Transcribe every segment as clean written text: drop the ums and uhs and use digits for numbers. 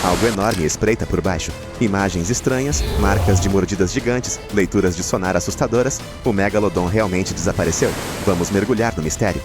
Algo enorme espreita por baixo. Imagens estranhas, marcas de mordidas gigantes, leituras de sonar assustadoras. O Megalodon realmente desapareceu. Vamos mergulhar no mistério.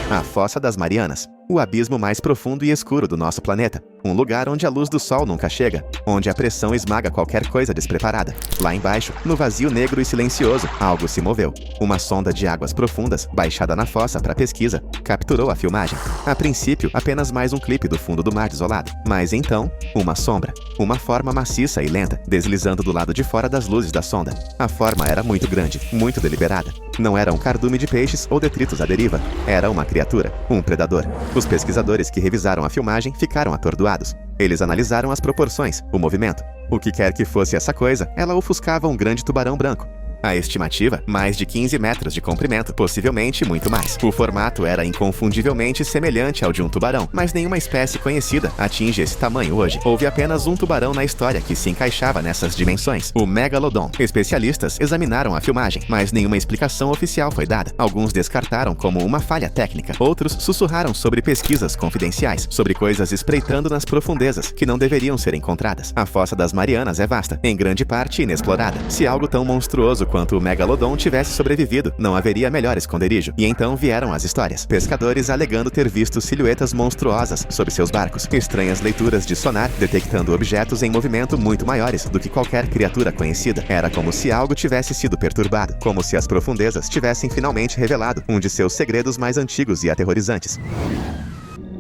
A Fossa das Marianas. O abismo mais profundo e escuro do nosso planeta. Um lugar onde a luz do sol nunca chega, onde a pressão esmaga qualquer coisa despreparada. Lá embaixo, no vazio negro e silencioso, algo se moveu. Uma sonda de águas profundas, baixada na fossa para pesquisa, capturou a filmagem. A princípio, apenas mais um clipe do fundo do mar desolado. Mas então, uma sombra. Uma forma maciça e lenta, deslizando do lado de fora das luzes da sonda. A forma era muito grande, muito deliberada. Não era um cardume de peixes ou detritos à deriva. Era uma criatura, um predador. Os pesquisadores que revisaram a filmagem ficaram atordoados. Eles analisaram as proporções, o movimento. O que quer que fosse essa coisa, ela ofuscava um grande tubarão branco. A estimativa, mais de 15 metros de comprimento, possivelmente muito mais. O formato era inconfundivelmente semelhante ao de um tubarão, mas nenhuma espécie conhecida atinge esse tamanho hoje. Houve apenas um tubarão na história que se encaixava nessas dimensões, o Megalodon. Especialistas examinaram a filmagem, mas nenhuma explicação oficial foi dada. Alguns descartaram como uma falha técnica. Outros sussurraram sobre pesquisas confidenciais, sobre coisas espreitando nas profundezas que não deveriam ser encontradas. A Fossa das Marianas é vasta, em grande parte inexplorada. Se algo tão monstruoso quanto o Megalodon tivesse sobrevivido, não haveria melhor esconderijo. E então vieram as histórias. Pescadores alegando ter visto silhuetas monstruosas sob seus barcos. Estranhas leituras de sonar, detectando objetos em movimento muito maiores do que qualquer criatura conhecida. Era como se algo tivesse sido perturbado. Como se as profundezas tivessem finalmente revelado um de seus segredos mais antigos e aterrorizantes.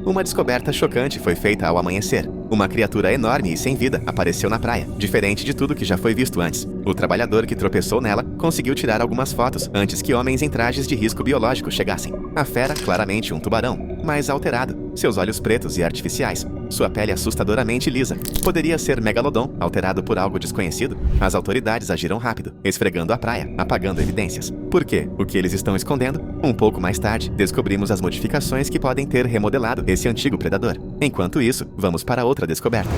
Uma descoberta chocante foi feita ao amanhecer. Uma criatura enorme e sem vida apareceu na praia, diferente de tudo que já foi visto antes. O trabalhador que tropeçou nela conseguiu tirar algumas fotos antes que homens em trajes de risco biológico chegassem. A fera, claramente um tubarão, mas alterado. Seus olhos pretos e artificiais. Sua pele assustadoramente lisa. Poderia ser Megalodon, alterado por algo desconhecido? As autoridades agiram rápido, esfregando a praia, apagando evidências. Por quê? O que eles estão escondendo? Um pouco mais tarde, descobrimos as modificações que podem ter remodelado esse antigo predador. Enquanto isso, vamos para outra descoberta.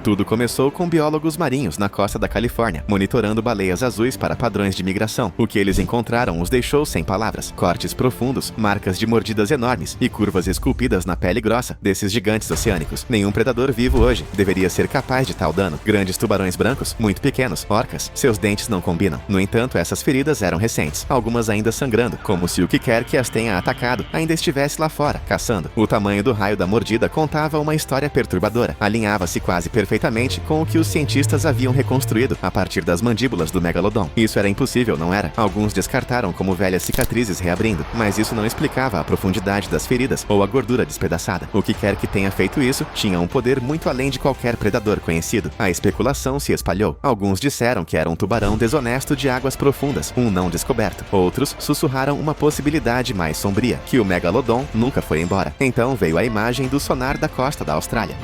Tudo começou com biólogos marinhos na costa da Califórnia, monitorando baleias azuis para padrões de migração. O que eles encontraram os deixou sem palavras. Cortes profundos, marcas de mordidas enormes e curvas esculpidas na pele grossa desses gigantes oceânicos. Nenhum predador vivo hoje deveria ser capaz de tal dano. Grandes tubarões brancos, muito pequenos, orcas, seus dentes não combinam. No entanto, essas feridas eram recentes, algumas ainda sangrando, como se o que quer que as tenha atacado ainda estivesse lá fora, caçando. O tamanho do raio da mordida contava uma história perturbadora. Alinhava-se quase perfeitamente com o que os cientistas haviam reconstruído a partir das mandíbulas do Megalodon. Isso era impossível, não era? Alguns descartaram como velhas cicatrizes reabrindo, mas isso não explicava a profundidade das feridas ou a gordura despedaçada. O que quer que tenha feito isso tinha um poder muito além de qualquer predador conhecido. A especulação se espalhou. Alguns disseram que era um tubarão desonesto de águas profundas, um não descoberto. Outros sussurraram uma possibilidade mais sombria, que o Megalodon nunca foi embora. Então veio a imagem do sonar da costa da Austrália.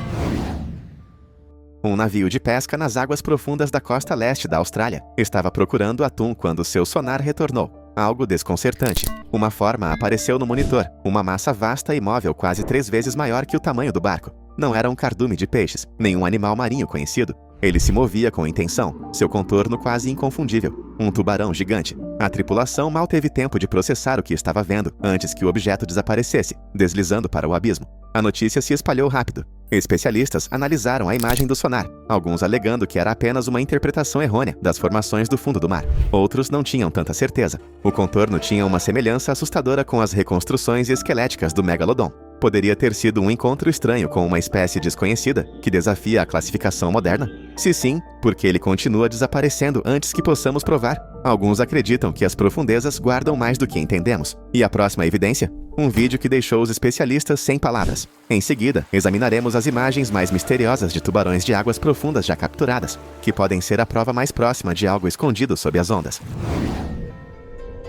Um navio de pesca nas águas profundas da costa leste da Austrália estava procurando atum quando seu sonar retornou. Algo desconcertante. Uma forma apareceu no monitor, uma massa vasta e móvel quase 3 vezes maior que o tamanho do barco. Não era um cardume de peixes, nenhum animal marinho conhecido. Ele se movia com intenção, seu contorno quase inconfundível. Um tubarão gigante. A tripulação mal teve tempo de processar o que estava vendo antes que o objeto desaparecesse, deslizando para o abismo. A notícia se espalhou rápido. Especialistas analisaram a imagem do sonar, alguns alegando que era apenas uma interpretação errônea das formações do fundo do mar. Outros não tinham tanta certeza. O contorno tinha uma semelhança assustadora com as reconstruções esqueléticas do Megalodon. Poderia ter sido um encontro estranho com uma espécie desconhecida que desafia a classificação moderna? Se sim, por que ele continua desaparecendo antes que possamos provar? Alguns acreditam que as profundezas guardam mais do que entendemos. E a próxima evidência? Um vídeo que deixou os especialistas sem palavras. Em seguida, examinaremos as imagens mais misteriosas de tubarões de águas profundas já capturadas, que podem ser a prova mais próxima de algo escondido sob as ondas.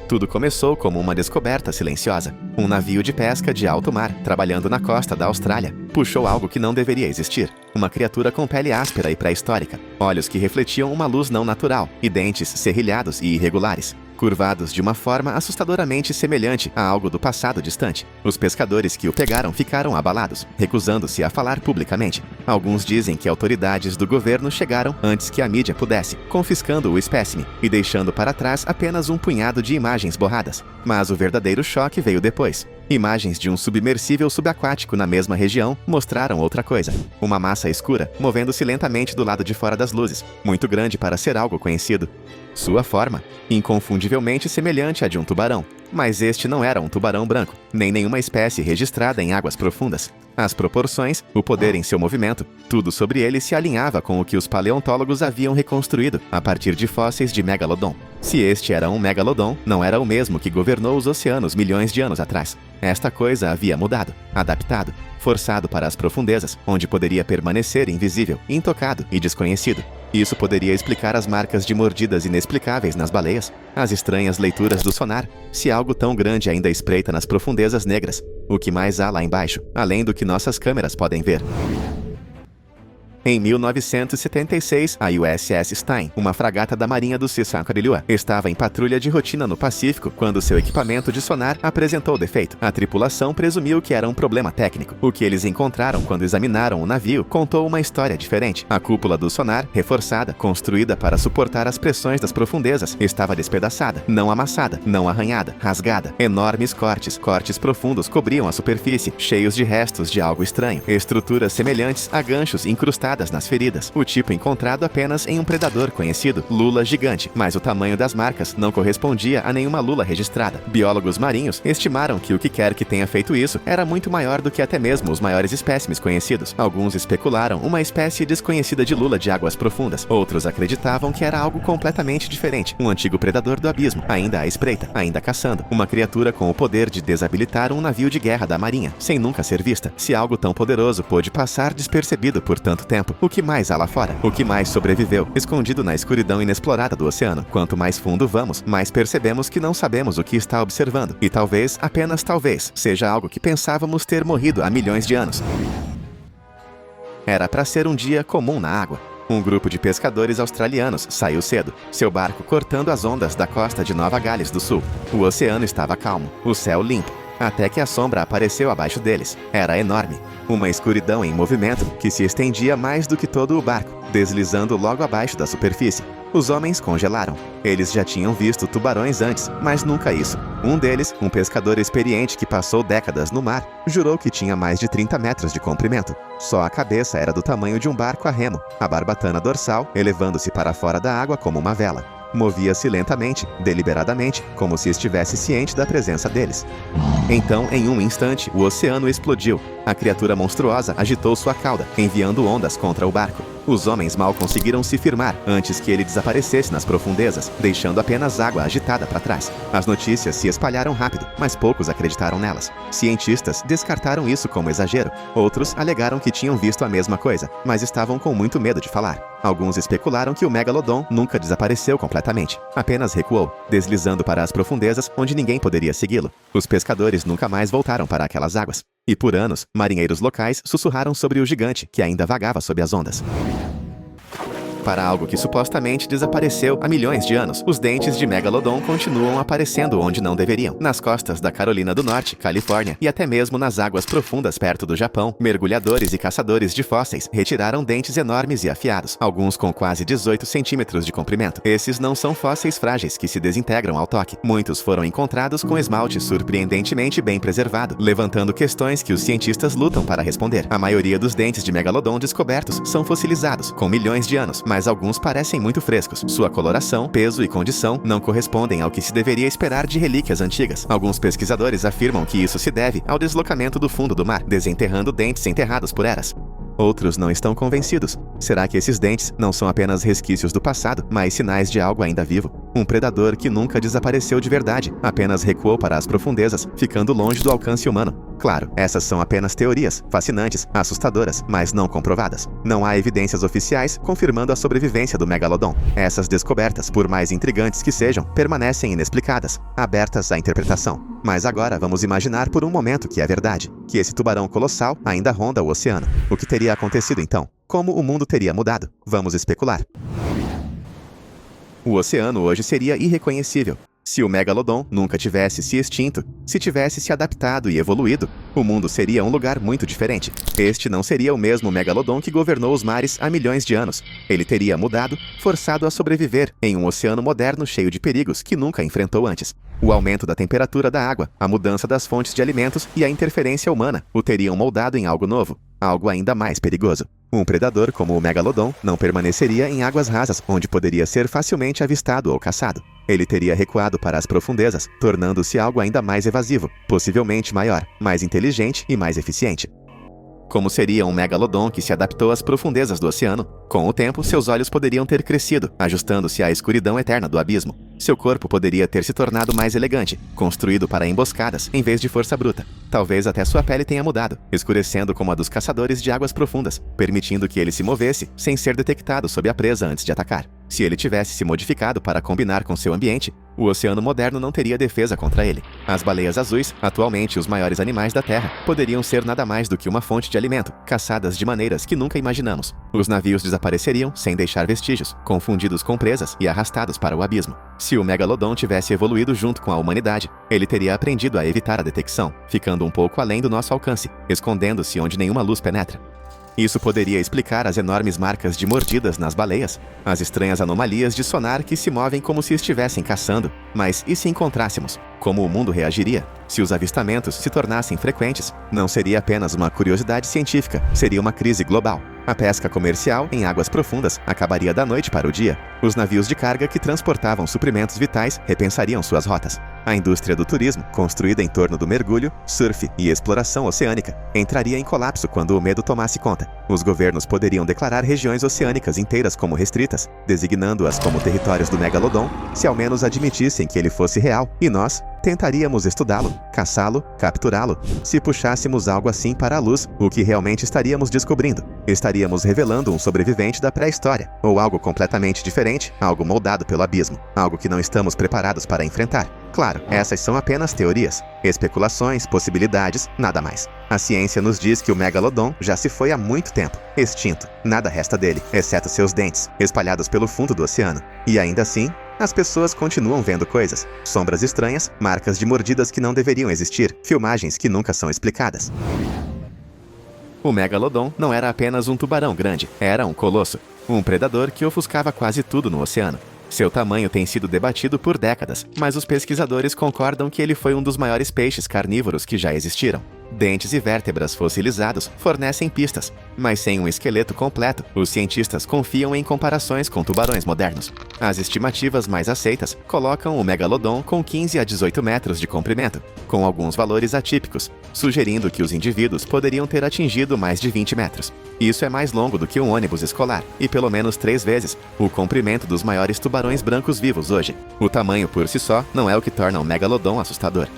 Tudo começou como uma descoberta silenciosa. Um navio de pesca de alto mar, trabalhando na costa da Austrália, puxou algo que não deveria existir. Uma criatura com pele áspera e pré-histórica, olhos que refletiam uma luz não natural e dentes serrilhados e irregulares, curvados de uma forma assustadoramente semelhante a algo do passado distante. Os pescadores que o pegaram ficaram abalados, recusando-se a falar publicamente. Alguns dizem que autoridades do governo chegaram antes que a mídia pudesse, confiscando o espécime e deixando para trás apenas um punhado de imagens borradas. Mas o verdadeiro choque veio depois. Imagens de um submersível subaquático na mesma região mostraram outra coisa. Uma massa escura, movendo-se lentamente do lado de fora das luzes, muito grande para ser algo conhecido. Sua forma, inconfundivelmente semelhante à de um tubarão. Mas este não era um tubarão branco, nem nenhuma espécie registrada em águas profundas. As proporções, o poder em seu movimento, tudo sobre ele se alinhava com o que os paleontólogos haviam reconstruído a partir de fósseis de megalodon. Se este era um megalodon, não era o mesmo que governou os oceanos milhões de anos atrás. Esta coisa havia mudado, adaptado, forçado para as profundezas, onde poderia permanecer invisível, intocado e desconhecido. Isso poderia explicar as marcas de mordidas inexplicáveis nas baleias, as estranhas leituras do sonar, se algo tão grande ainda espreita nas profundezas negras. O que mais há lá embaixo, além do que nossas câmeras podem ver? Em 1976, a USS Stein, uma fragata da Marinha do Sissaquariliua, estava em patrulha de rotina no Pacífico quando seu equipamento de sonar apresentou defeito. A tripulação presumiu que era um problema técnico. O que eles encontraram quando examinaram o navio contou uma história diferente. A cúpula do sonar, reforçada, construída para suportar as pressões das profundezas, estava despedaçada, não amassada, não arranhada, rasgada. Enormes cortes profundos cobriam a superfície, cheios de restos de algo estranho. Estruturas semelhantes a ganchos incrustados nas feridas, o tipo encontrado apenas em um predador conhecido, lula gigante, mas o tamanho das marcas não correspondia a nenhuma lula registrada. Biólogos marinhos estimaram que o que quer que tenha feito isso era muito maior do que até mesmo os maiores espécimes conhecidos. Alguns especularam uma espécie desconhecida de lula de águas profundas, outros acreditavam que era algo completamente diferente, um antigo predador do abismo, ainda à espreita, ainda caçando, uma criatura com o poder de desabilitar um navio de guerra da marinha, sem nunca ser vista. Se algo tão poderoso pôde passar despercebido por tanto tempo, o que mais há lá fora? O que mais sobreviveu, escondido na escuridão inexplorada do oceano? Quanto mais fundo vamos, mais percebemos que não sabemos o que está observando. E talvez, apenas talvez, seja algo que pensávamos ter morrido há milhões de anos. Era para ser um dia comum na água. Um grupo de pescadores australianos saiu cedo, seu barco cortando as ondas da costa de Nova Gales do Sul. O oceano estava calmo, o céu limpo, até que a sombra apareceu abaixo deles. Era enorme. Uma escuridão em movimento que se estendia mais do que todo o barco, deslizando logo abaixo da superfície. Os homens congelaram. Eles já tinham visto tubarões antes, mas nunca isso. Um deles, um pescador experiente que passou décadas no mar, jurou que tinha mais de 30 metros de comprimento. Só a cabeça era do tamanho de um barco a remo, a barbatana dorsal elevando-se para fora da água como uma vela. Movia-se lentamente, deliberadamente, como se estivesse ciente da presença deles. Então, em um instante, o oceano explodiu. A criatura monstruosa agitou sua cauda, enviando ondas contra o barco. Os homens mal conseguiram se firmar antes que ele desaparecesse nas profundezas, deixando apenas água agitada para trás. As notícias se espalharam rápido, mas poucos acreditaram nelas. Cientistas descartaram isso como exagero. Outros alegaram que tinham visto a mesma coisa, mas estavam com muito medo de falar. Alguns especularam que o megalodon nunca desapareceu completamente, apenas recuou, deslizando para as profundezas onde ninguém poderia segui-lo. Os pescadores nunca mais voltaram para aquelas águas. E por anos, marinheiros locais sussurraram sobre o gigante que ainda vagava sob as ondas. Para algo que supostamente desapareceu há milhões de anos, os dentes de megalodon continuam aparecendo onde não deveriam. Nas costas da Carolina do Norte, Califórnia, e até mesmo nas águas profundas perto do Japão, mergulhadores e caçadores de fósseis retiraram dentes enormes e afiados, alguns com quase 18 centímetros de comprimento. Esses não são fósseis frágeis que se desintegram ao toque. Muitos foram encontrados com esmalte surpreendentemente bem preservado, levantando questões que os cientistas lutam para responder. A maioria dos dentes de megalodon descobertos são fossilizados, com milhões de anos, mas alguns parecem muito frescos. Sua coloração, peso e condição não correspondem ao que se deveria esperar de relíquias antigas. Alguns pesquisadores afirmam que isso se deve ao deslocamento do fundo do mar, desenterrando dentes enterrados por eras. Outros não estão convencidos. Será que esses dentes não são apenas resquícios do passado, mas sinais de algo ainda vivo? Um predador que nunca desapareceu de verdade, apenas recuou para as profundezas, ficando longe do alcance humano. Claro, essas são apenas teorias, fascinantes, assustadoras, mas não comprovadas. Não há evidências oficiais confirmando a sobrevivência do megalodon. Essas descobertas, por mais intrigantes que sejam, permanecem inexplicadas, abertas à interpretação. Mas agora vamos imaginar por um momento que é verdade, que esse tubarão colossal ainda ronda o oceano. O que teria acontecido então? Como o mundo teria mudado? Vamos especular. O oceano hoje seria irreconhecível. Se o megalodon nunca tivesse se extinto, se tivesse se adaptado e evoluído, o mundo seria um lugar muito diferente. Este não seria o mesmo megalodon que governou os mares há milhões de anos. Ele teria mudado, forçado a sobreviver em um oceano moderno cheio de perigos que nunca enfrentou antes. O aumento da temperatura da água, a mudança das fontes de alimentos e a interferência humana o teriam moldado em algo novo, algo ainda mais perigoso. Um predador como o megalodon não permaneceria em águas rasas, onde poderia ser facilmente avistado ou caçado. Ele teria recuado para as profundezas, tornando-se algo ainda mais evasivo, possivelmente maior, mais inteligente e mais eficiente. Como seria um megalodon que se adaptou às profundezas do oceano? Com o tempo, seus olhos poderiam ter crescido, ajustando-se à escuridão eterna do abismo. Seu corpo poderia ter se tornado mais elegante, construído para emboscadas em vez de força bruta. Talvez até sua pele tenha mudado, escurecendo como a dos caçadores de águas profundas, permitindo que ele se movesse sem ser detectado sob a presa antes de atacar. Se ele tivesse se modificado para combinar com seu ambiente, o oceano moderno não teria defesa contra ele. As baleias azuis, atualmente os maiores animais da Terra, poderiam ser nada mais do que uma fonte de alimento, caçadas de maneiras que nunca imaginamos. Os navios desapareceriam sem deixar vestígios, confundidos com presas e arrastados para o abismo. Se o megalodon tivesse evoluído junto com a humanidade, ele teria aprendido a evitar a detecção, ficando um pouco além do nosso alcance, escondendo-se onde nenhuma luz penetra. Isso poderia explicar as enormes marcas de mordidas nas baleias, as estranhas anomalias de sonar que se movem como se estivessem caçando. Mas e se encontrássemos? Como o mundo reagiria? Se os avistamentos se tornassem frequentes, não seria apenas uma curiosidade científica, seria uma crise global. A pesca comercial em águas profundas acabaria da noite para o dia. Os navios de carga que transportavam suprimentos vitais repensariam suas rotas. A indústria do turismo, construída em torno do mergulho, surf e exploração oceânica, entraria em colapso quando o medo tomasse conta. Os governos poderiam declarar regiões oceânicas inteiras como restritas, designando-as como territórios do megalodon, se ao menos admitissem que ele fosse real, e nós tentaríamos estudá-lo, caçá-lo, capturá-lo. Se puxássemos algo assim para a luz, o que realmente estaríamos descobrindo? Estaríamos revelando um sobrevivente da pré-história, ou algo completamente diferente, algo moldado pelo abismo, algo que não estamos preparados para enfrentar. Claro, essas são apenas teorias, especulações, possibilidades, nada mais. A ciência nos diz que o megalodon já se foi há muito tempo, extinto. Nada resta dele, exceto seus dentes, espalhados pelo fundo do oceano. E ainda assim, as pessoas continuam vendo coisas, sombras estranhas, marcas de mordidas que não deveriam existir, filmagens que nunca são explicadas. O megalodon não era apenas um tubarão grande, era um colosso, um predador que ofuscava quase tudo no oceano. Seu tamanho tem sido debatido por décadas, mas os pesquisadores concordam que ele foi um dos maiores peixes carnívoros que já existiram. Dentes e vértebras fossilizados fornecem pistas, mas sem um esqueleto completo, os cientistas confiam em comparações com tubarões modernos. As estimativas mais aceitas colocam o megalodon com 15 a 18 metros de comprimento, com alguns valores atípicos, sugerindo que os indivíduos poderiam ter atingido mais de 20 metros. Isso é mais longo do que um ônibus escolar, e pelo menos 3 vezes o comprimento dos maiores tubarões brancos vivos hoje. O tamanho por si só não é o que torna o megalodon assustador.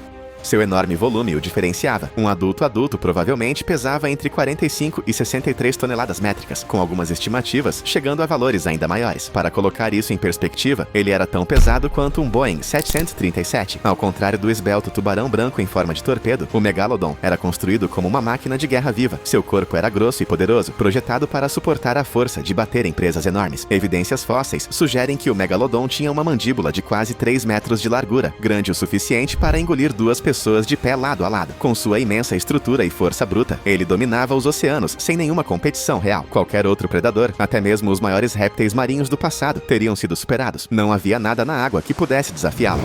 Seu enorme volume o diferenciava. Um adulto provavelmente pesava entre 45 e 63 toneladas métricas, com algumas estimativas chegando a valores ainda maiores. Para colocar isso em perspectiva, ele era tão pesado quanto um Boeing 737. Ao contrário do esbelto tubarão branco em forma de torpedo, o megalodon era construído como uma máquina de guerra viva. Seu corpo era grosso e poderoso, projetado para suportar a força de bater em presas enormes. Evidências fósseis sugerem que o megalodon tinha uma mandíbula de quase 3 metros de largura, grande o suficiente para engolir duas pessoas de pé lado a lado. Com sua imensa estrutura e força bruta, ele dominava os oceanos sem nenhuma competição real. Qualquer outro predador, até mesmo os maiores répteis marinhos do passado, teriam sido superados. Não havia nada na água que pudesse desafiá-lo.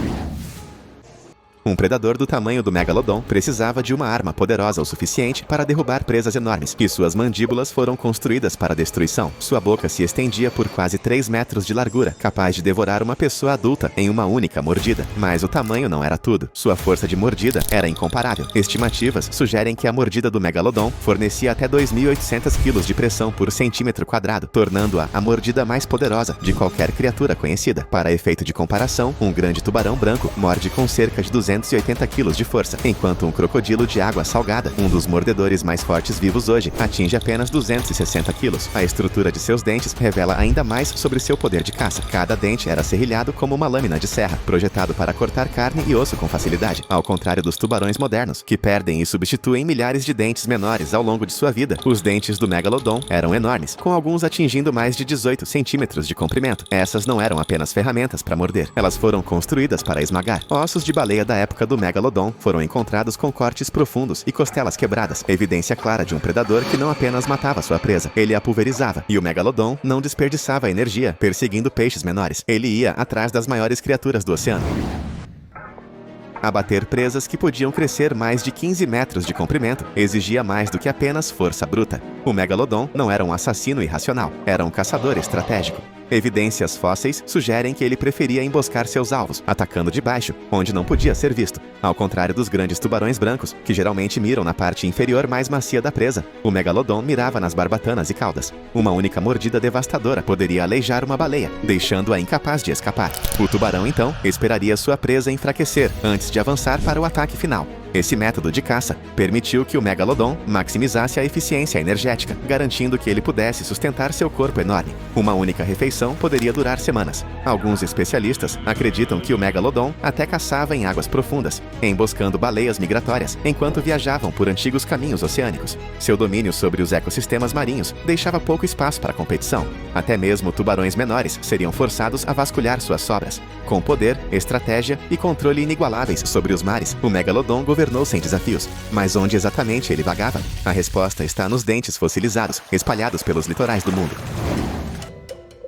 Um predador do tamanho do megalodon precisava de uma arma poderosa o suficiente para derrubar presas enormes, e suas mandíbulas foram construídas para a destruição. Sua boca se estendia por quase 3 metros de largura, capaz de devorar uma pessoa adulta em uma única mordida. Mas o tamanho não era tudo. Sua força de mordida era incomparável. Estimativas sugerem que a mordida do megalodon fornecia até 2.800 kg de pressão por centímetro quadrado, tornando-a a mordida mais poderosa de qualquer criatura conhecida. Para efeito de comparação, um grande tubarão branco morde com cerca de 280 kg de força, enquanto um crocodilo de água salgada, um dos mordedores mais fortes vivos hoje, atinge apenas 260 kg. A estrutura de seus dentes revela ainda mais sobre seu poder de caça. Cada dente era serrilhado como uma lâmina de serra, projetado para cortar carne e osso com facilidade, ao contrário dos tubarões modernos, que perdem e substituem milhares de dentes menores ao longo de sua vida. Os dentes do megalodon eram enormes, com alguns atingindo mais de 18 centímetros de comprimento. Essas não eram apenas ferramentas para morder, elas foram construídas para esmagar. Ossos de baleia da época do megalodon foram encontrados com cortes profundos e costelas quebradas, evidência clara de um predador que não apenas matava sua presa, ele a pulverizava, e o megalodon não desperdiçava energia perseguindo peixes menores, ele ia atrás das maiores criaturas do oceano. Abater presas que podiam crescer mais de 15 metros de comprimento exigia mais do que apenas força bruta. O megalodon não era um assassino irracional, era um caçador estratégico. Evidências fósseis sugerem que ele preferia emboscar seus alvos, atacando de baixo, onde não podia ser visto. Ao contrário dos grandes tubarões brancos, que geralmente miram na parte inferior mais macia da presa, o megalodon mirava nas barbatanas e caudas. Uma única mordida devastadora poderia aleijar uma baleia, deixando-a incapaz de escapar. O tubarão, então, esperaria sua presa enfraquecer antes de avançar para o ataque final. Esse método de caça permitiu que o megalodon maximizasse a eficiência energética, garantindo que ele pudesse sustentar seu corpo enorme. Uma única refeição poderia durar semanas. Alguns especialistas acreditam que o megalodon até caçava em águas profundas, emboscando baleias migratórias, enquanto viajavam por antigos caminhos oceânicos. Seu domínio sobre os ecossistemas marinhos deixava pouco espaço para competição. Até mesmo tubarões menores seriam forçados a vasculhar suas sobras. Com poder, estratégia e controle inigualáveis sobre os mares, o megalodon governou sem desafios. Mas onde exatamente ele vagava? A resposta está nos dentes fossilizados, espalhados pelos litorais do mundo.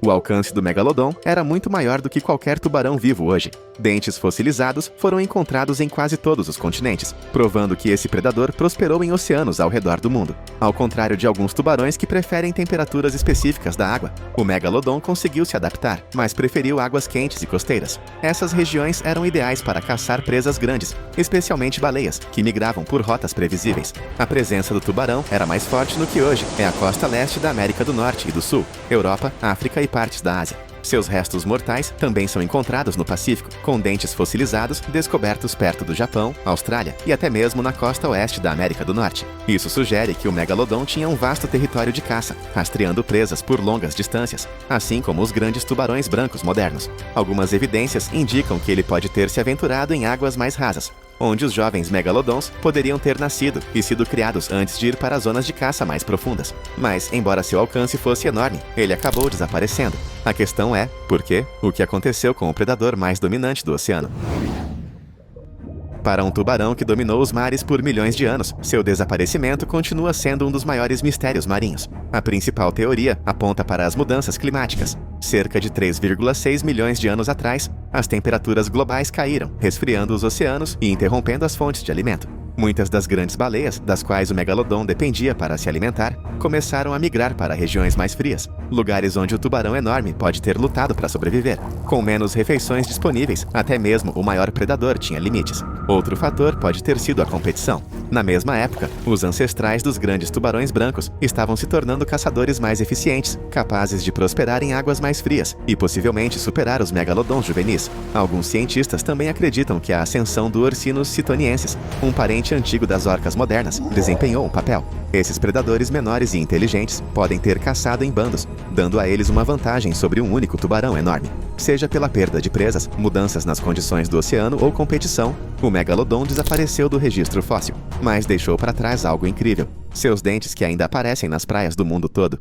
O alcance do megalodon era muito maior do que qualquer tubarão vivo hoje. Dentes fossilizados foram encontrados em quase todos os continentes, provando que esse predador prosperou em oceanos ao redor do mundo. Ao contrário de alguns tubarões que preferem temperaturas específicas da água, o megalodon conseguiu se adaptar, mas preferiu águas quentes e costeiras. Essas regiões eram ideais para caçar presas grandes, especialmente baleias, que migravam por rotas previsíveis. A presença do tubarão era mais forte no que hoje é a costa leste da América do Norte e do Sul, Europa, África e partes da Ásia. Seus restos mortais também são encontrados no Pacífico, com dentes fossilizados descobertos perto do Japão, Austrália e até mesmo na costa oeste da América do Norte. Isso sugere que o megalodon tinha um vasto território de caça, rastreando presas por longas distâncias, assim como os grandes tubarões brancos modernos. Algumas evidências indicam que ele pode ter se aventurado em águas mais rasas, onde os jovens megalodons poderiam ter nascido e sido criados antes de ir para as zonas de caça mais profundas. Mas, embora seu alcance fosse enorme, ele acabou desaparecendo. A questão é, por quê? O que aconteceu com o predador mais dominante do oceano? Para um tubarão que dominou os mares por milhões de anos, seu desaparecimento continua sendo um dos maiores mistérios marinhos. A principal teoria aponta para as mudanças climáticas. Cerca de 3,6 milhões de anos atrás, as temperaturas globais caíram, resfriando os oceanos e interrompendo as fontes de alimento. Muitas das grandes baleias, das quais o megalodon dependia para se alimentar, começaram a migrar para regiões mais frias, lugares onde o tubarão enorme pode ter lutado para sobreviver. Com menos refeições disponíveis, até mesmo o maior predador tinha limites. Outro fator pode ter sido a competição. Na mesma época, os ancestrais dos grandes tubarões brancos estavam se tornando caçadores mais eficientes, capazes de prosperar em águas mais frias e possivelmente superar os megalodons juvenis. Alguns cientistas também acreditam que a ascensão do Ursinus citoniensis, um parente antigo das orcas modernas, desempenhou um papel. Esses predadores menores e inteligentes podem ter caçado em bandos, dando a eles uma vantagem sobre um único tubarão enorme. Seja pela perda de presas, mudanças nas condições do oceano ou competição, o megalodon desapareceu do registro fóssil, mas deixou para trás algo incrível: seus dentes que ainda aparecem nas praias do mundo todo.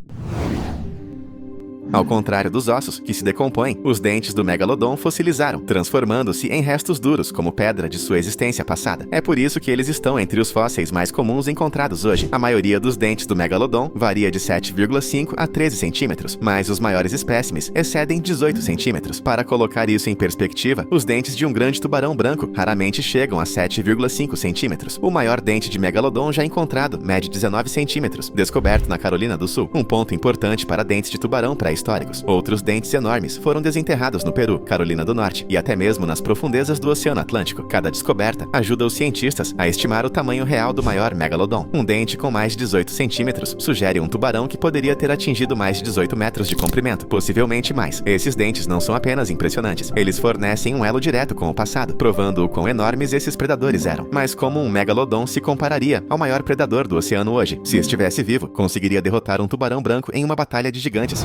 Ao contrário dos ossos, que se decompõem, os dentes do megalodon fossilizaram, transformando-se em restos duros como pedra de sua existência passada. É por isso que eles estão entre os fósseis mais comuns encontrados hoje. A maioria dos dentes do megalodon varia de 7,5 a 13 centímetros, mas os maiores espécimes excedem 18 centímetros. Para colocar isso em perspectiva, os dentes de um grande tubarão branco raramente chegam a 7,5 centímetros. O maior dente de megalodon já encontrado mede 19 centímetros, descoberto na Carolina do Sul, um ponto importante para dentes de tubarão pré-históricos. Outros dentes enormes foram desenterrados no Peru, Carolina do Norte e até mesmo nas profundezas do Oceano Atlântico. Cada descoberta ajuda os cientistas a estimar o tamanho real do maior megalodon. Um dente com mais de 18 centímetros sugere um tubarão que poderia ter atingido mais de 18 metros de comprimento, possivelmente mais. Esses dentes não são apenas impressionantes, eles fornecem um elo direto com o passado, provando o quão enormes esses predadores eram. Mas como um megalodon se compararia ao maior predador do oceano hoje? Se estivesse vivo, conseguiria derrotar um tubarão branco em uma batalha de gigantes.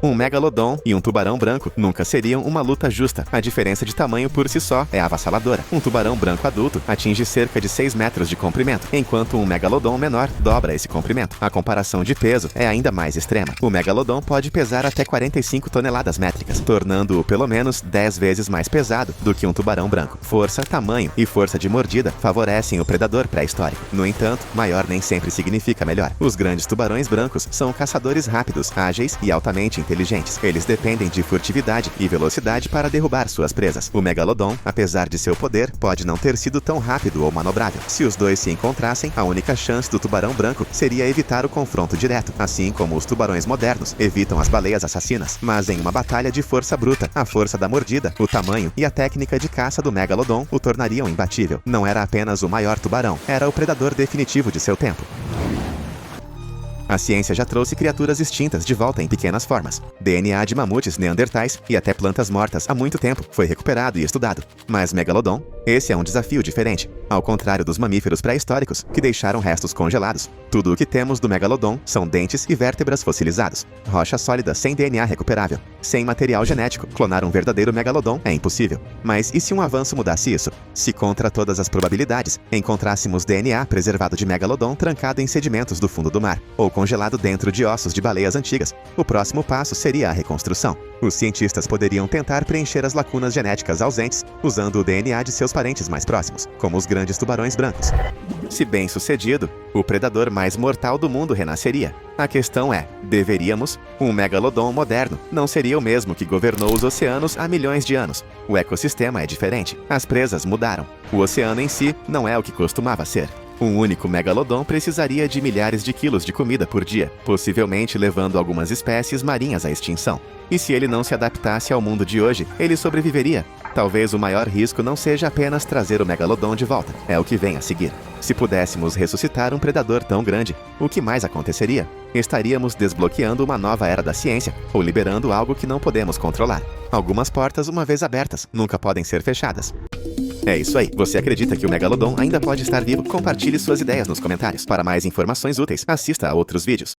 Um megalodon e um tubarão branco nunca seriam uma luta justa. A diferença de tamanho por si só é avassaladora. Um tubarão branco adulto atinge cerca de 6 metros de comprimento, enquanto um megalodon menor dobra esse comprimento. A comparação de peso é ainda mais extrema. O megalodon pode pesar até 45 toneladas métricas, tornando-o pelo menos 10 vezes mais pesado do que um tubarão branco. Força, tamanho e força de mordida favorecem o predador pré-histórico. No entanto, maior nem sempre significa melhor. Os grandes tubarões brancos são caçadores rápidos, ágeis e altamente inteligentes. Eles dependem de furtividade e velocidade para derrubar suas presas. O Megalodon, apesar de seu poder, pode não ter sido tão rápido ou manobrável. Se os dois se encontrassem, a única chance do tubarão branco seria evitar o confronto direto, assim como os tubarões modernos evitam as baleias assassinas. Mas em uma batalha de força bruta, a força da mordida, o tamanho e a técnica de caça do Megalodon o tornariam imbatível. Não era apenas o maior tubarão, era o predador definitivo de seu tempo. A ciência já trouxe criaturas extintas de volta em pequenas formas. DNA de mamutes, neandertais e até plantas mortas há muito tempo foi recuperado e estudado. Mas Megalodon? Esse é um desafio diferente. Ao contrário dos mamíferos pré-históricos, que deixaram restos congelados, tudo o que temos do Megalodon são dentes e vértebras fossilizados. Rocha sólida sem DNA recuperável. Sem material genético, clonar um verdadeiro Megalodon é impossível. Mas e se um avanço mudasse isso? Se contra todas as probabilidades, encontrássemos DNA preservado de Megalodon trancado em sedimentos do fundo do mar, ou congelado dentro de ossos de baleias antigas, o próximo passo seria a reconstrução. Os cientistas poderiam tentar preencher as lacunas genéticas ausentes usando o DNA de seus parentes mais próximos, como os grandes tubarões brancos. Se bem sucedido, o predador mais mortal do mundo renasceria. A questão é, deveríamos? Um Megalodon moderno não seria o mesmo que governou os oceanos há milhões de anos. O ecossistema é diferente, as presas mudaram. O oceano em si não é o que costumava ser. Um único Megalodon precisaria de milhares de quilos de comida por dia, possivelmente levando algumas espécies marinhas à extinção. E se ele não se adaptasse ao mundo de hoje, ele sobreviveria. Talvez o maior risco não seja apenas trazer o Megalodon de volta, é o que vem a seguir. Se pudéssemos ressuscitar um predador tão grande, o que mais aconteceria? Estaríamos desbloqueando uma nova era da ciência, ou liberando algo que não podemos controlar. Algumas portas, uma vez abertas, nunca podem ser fechadas. É isso aí. Você acredita que o Megalodon ainda pode estar vivo? Compartilhe suas ideias nos comentários. Para mais informações úteis, assista a outros vídeos.